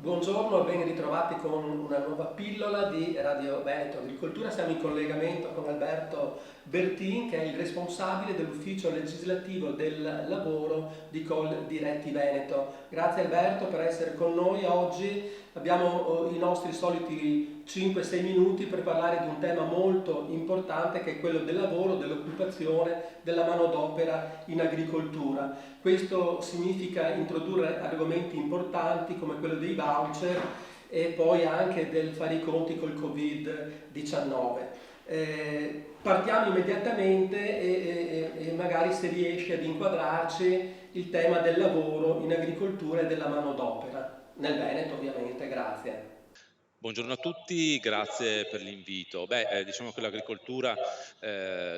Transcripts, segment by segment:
Buongiorno e ben ritrovati con una nuova pillola di Radio Veneto Agricoltura. Siamo in collegamento con Alberto Bertin, che è il responsabile dell'ufficio legislativo del lavoro di Coldiretti Veneto. Grazie Alberto per essere con noi oggi. Abbiamo i nostri soliti 5-6 minuti per parlare di un tema molto importante, che è quello del lavoro, dell'occupazione, della manodopera in agricoltura. Questo significa introdurre argomenti importanti come quello dei voucher e poi anche del fare i conti col Covid-19. Partiamo immediatamente e magari se riesci ad inquadrarci il tema del lavoro in agricoltura e della manodopera, nel Veneto ovviamente, grazie. Buongiorno a tutti, grazie per l'invito. Diciamo che l'agricoltura,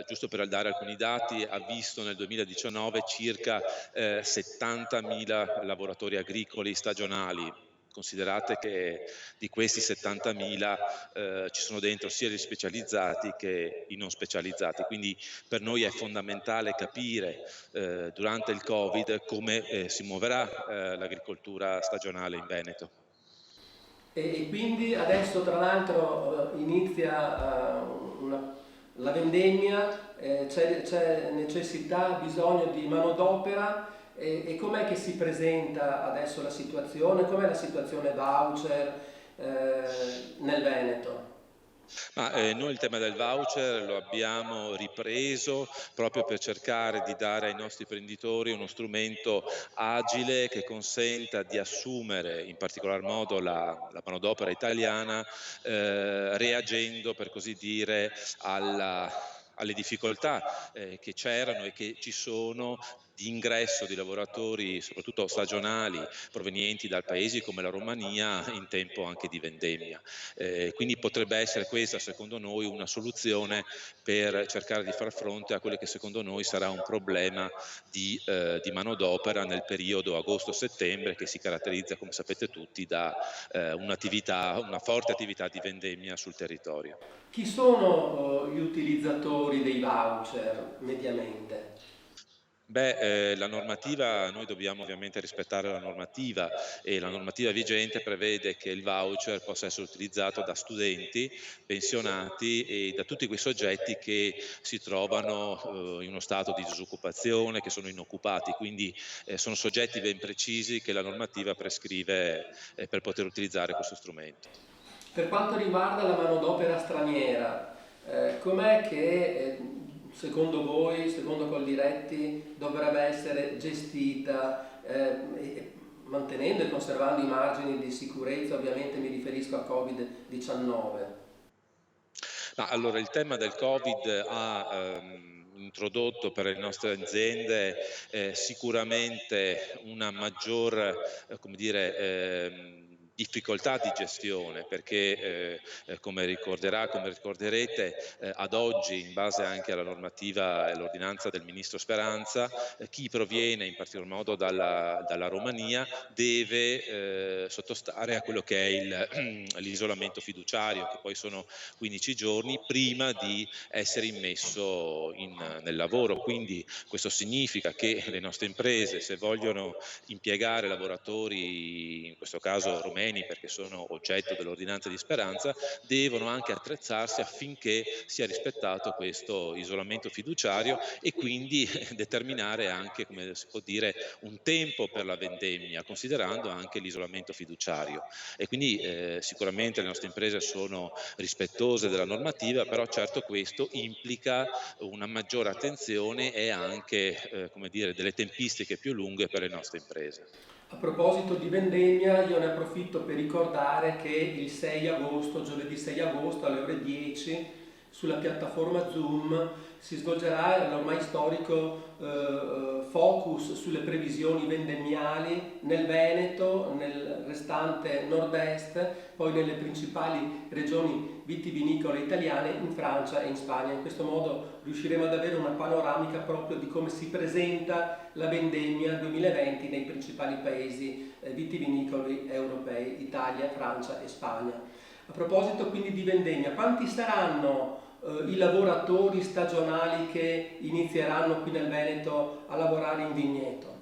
giusto per dare alcuni dati, ha visto nel 2019 circa 70.000 lavoratori agricoli stagionali. Considerate che di questi 70.000 ci sono dentro sia gli specializzati che i non specializzati, quindi per noi è fondamentale capire durante il Covid come si muoverà l'agricoltura stagionale in Veneto. E quindi adesso tra l'altro inizia la vendemmia, c'è necessità, bisogno di manodopera e com'è che si presenta adesso la situazione? Com'è la situazione voucher nel Veneto? Noi il tema del voucher lo abbiamo ripreso proprio per cercare di dare ai nostri imprenditori uno strumento agile che consenta di assumere in particolar modo la manodopera italiana, reagendo per così dire alle difficoltà che c'erano e che ci sono di ingresso di lavoratori, soprattutto stagionali, provenienti da paesi come la Romania in tempo anche di vendemmia. Quindi potrebbe essere questa, secondo noi, una soluzione per cercare di far fronte a quello che secondo noi sarà un problema di manodopera nel periodo agosto-settembre, che si caratterizza, come sapete tutti, da una forte attività di vendemmia sul territorio. Chi sono gli utilizzatori dei voucher mediamente? La normativa, noi dobbiamo ovviamente rispettare la normativa e la normativa vigente prevede che il voucher possa essere utilizzato da studenti, pensionati e da tutti quei soggetti che si trovano in uno stato di disoccupazione, che sono inoccupati, quindi sono soggetti ben precisi che la normativa prescrive per poter utilizzare questo strumento. Per quanto riguarda la manodopera straniera, com'è che secondo voi, secondo Coldiretti, dovrebbe essere gestita mantenendo e conservando i margini di sicurezza? Ovviamente mi riferisco a Covid-19. Allora il tema del Covid ha introdotto per le nostre aziende sicuramente una maggior, come dire, difficoltà di gestione perché, come ricorderete, ad oggi, in base anche alla normativa e all'ordinanza del ministro Speranza, chi proviene in particolar modo dalla Romania deve sottostare a quello che è l'isolamento fiduciario, che poi sono 15 giorni prima di essere immesso nel lavoro. Quindi questo significa che le nostre imprese, se vogliono impiegare lavoratori, in questo caso romeni, perché sono oggetto dell'ordinanza di Speranza, devono anche attrezzarsi affinché sia rispettato questo isolamento fiduciario e quindi determinare anche, come si può dire, un tempo per la vendemmia, considerando anche l'isolamento fiduciario. E quindi sicuramente le nostre imprese sono rispettose della normativa, però certo questo implica una maggiore attenzione e anche, come dire, delle tempistiche più lunghe per le nostre imprese. A proposito di vendemmia, io ne approfitto per ricordare che il 6 agosto, giovedì 6 agosto alle ore 10, sulla piattaforma Zoom si svolgerà l'ormai storico focus sulle previsioni vendemmiali nel Veneto, nel restante nord-est, poi nelle principali regioni vitivinicole italiane, in Francia e in Spagna. In questo modo riusciremo ad avere una panoramica proprio di come si presenta la vendemmia 2020 nei principali paesi vitivinicoli europei, Italia, Francia e Spagna. A proposito quindi di vendemmia, quanti saranno i lavoratori stagionali che inizieranno qui nel Veneto a lavorare in vigneto?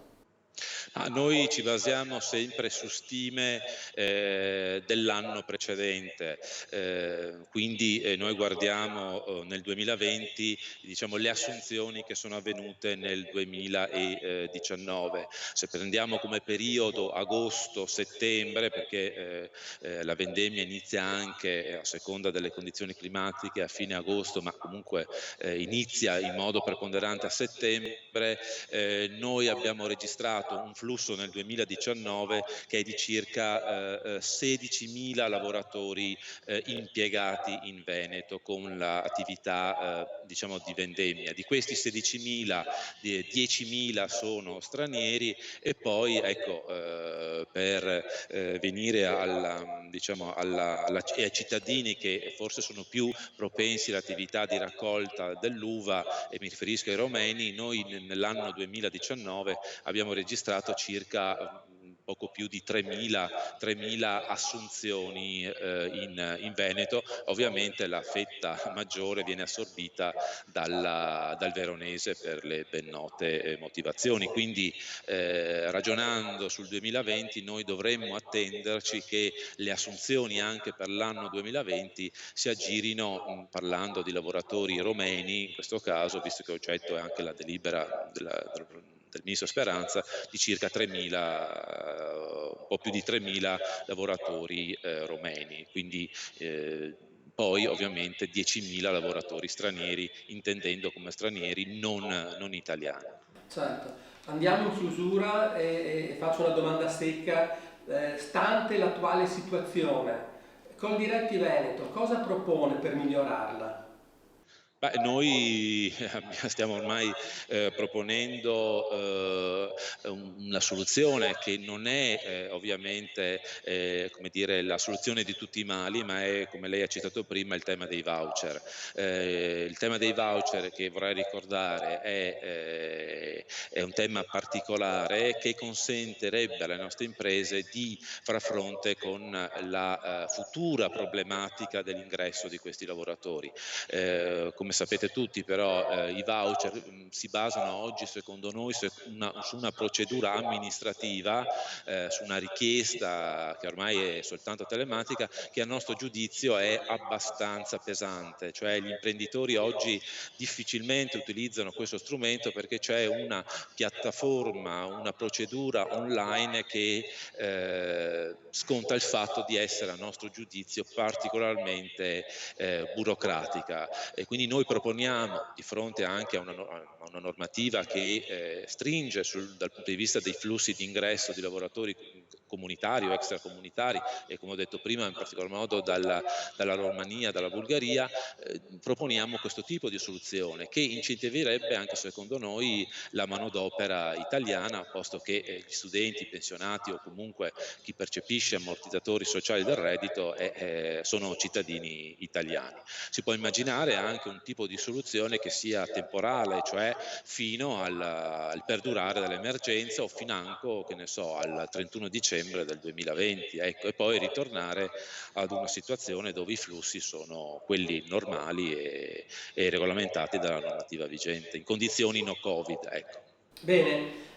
Noi ci basiamo sempre su stime dell'anno precedente, quindi noi guardiamo nel 2020 diciamo, le assunzioni che sono avvenute nel 2019. Se prendiamo come periodo agosto-settembre, perché la vendemmia inizia anche a seconda delle condizioni climatiche a fine agosto, ma comunque inizia in modo preponderante a settembre, noi abbiamo registrato un flusso nel 2019 che è di circa 16.000 lavoratori impiegati in Veneto con l'attività diciamo di vendemmia. Di questi 16.000, 10.000 sono stranieri e poi ecco per venire diciamo ai cittadini che forse sono più propensi all'attività di raccolta dell'uva, e mi riferisco ai romeni, noi nell'anno 2019 abbiamo registrato circa poco più di 3.000 assunzioni in Veneto. Ovviamente la fetta maggiore viene assorbita dal veronese per le ben note motivazioni. Quindi ragionando sul 2020 noi dovremmo attenderci che le assunzioni anche per l'anno 2020 si aggirino, parlando di lavoratori romeni in questo caso, visto che oggetto è anche la delibera del ministro Speranza, di circa 3.000, un po' più di 3.000 lavoratori romeni. Quindi poi ovviamente 10.000 lavoratori stranieri, intendendo come stranieri non italiani. Certo, andiamo in chiusura e faccio una domanda secca. Stante l'attuale situazione, Coldiretti Veneto cosa propone per migliorarla? Beh, noi stiamo ormai proponendo una soluzione che non è ovviamente come dire, la soluzione di tutti i mali, ma è, come lei ha citato prima, il tema dei voucher. Il tema dei voucher, che vorrei ricordare, è un tema particolare che consentirebbe alle nostre imprese di far fronte con la futura problematica dell'ingresso di questi lavoratori. Come sapete tutti però i voucher si basano oggi secondo noi su una procedura amministrativa, su una richiesta che ormai è soltanto telematica, che a nostro giudizio è abbastanza pesante. Cioè gli imprenditori oggi difficilmente utilizzano questo strumento perché c'è una piattaforma, una procedura online che sconta il fatto di essere a nostro giudizio particolarmente burocratica. E quindi noi proponiamo, di fronte anche a una normativa che stringe dal punto di vista dei flussi di ingresso di lavoratori comunitari o extracomunitari, e come ho detto prima in particolar modo dalla Romania, dalla Bulgaria, proponiamo questo tipo di soluzione che incentiverebbe anche secondo noi la manodopera italiana, posto che gli studenti, i pensionati o comunque chi percepisce ammortizzatori sociali del reddito sono cittadini italiani. Si può immaginare anche un tipo di soluzione che sia temporale, cioè fino al perdurare dell'emergenza o financo, che ne so, al 31 dicembre del 2020, ecco, e poi ritornare ad una situazione dove i flussi sono quelli normali e regolamentati dalla normativa vigente, in condizioni no Covid, ecco. Bene,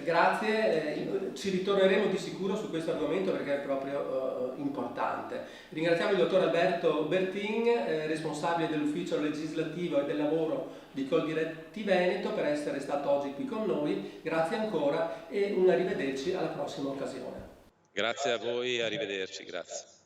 grazie, ci ritorneremo di sicuro su questo argomento perché è proprio importante. Ringraziamo il dottor Alberto Bertin, responsabile dell'ufficio legislativo e del lavoro di Coldiretti Veneto, per essere stato oggi qui con noi. Grazie ancora e un arrivederci alla prossima occasione. Grazie a voi, arrivederci, grazie.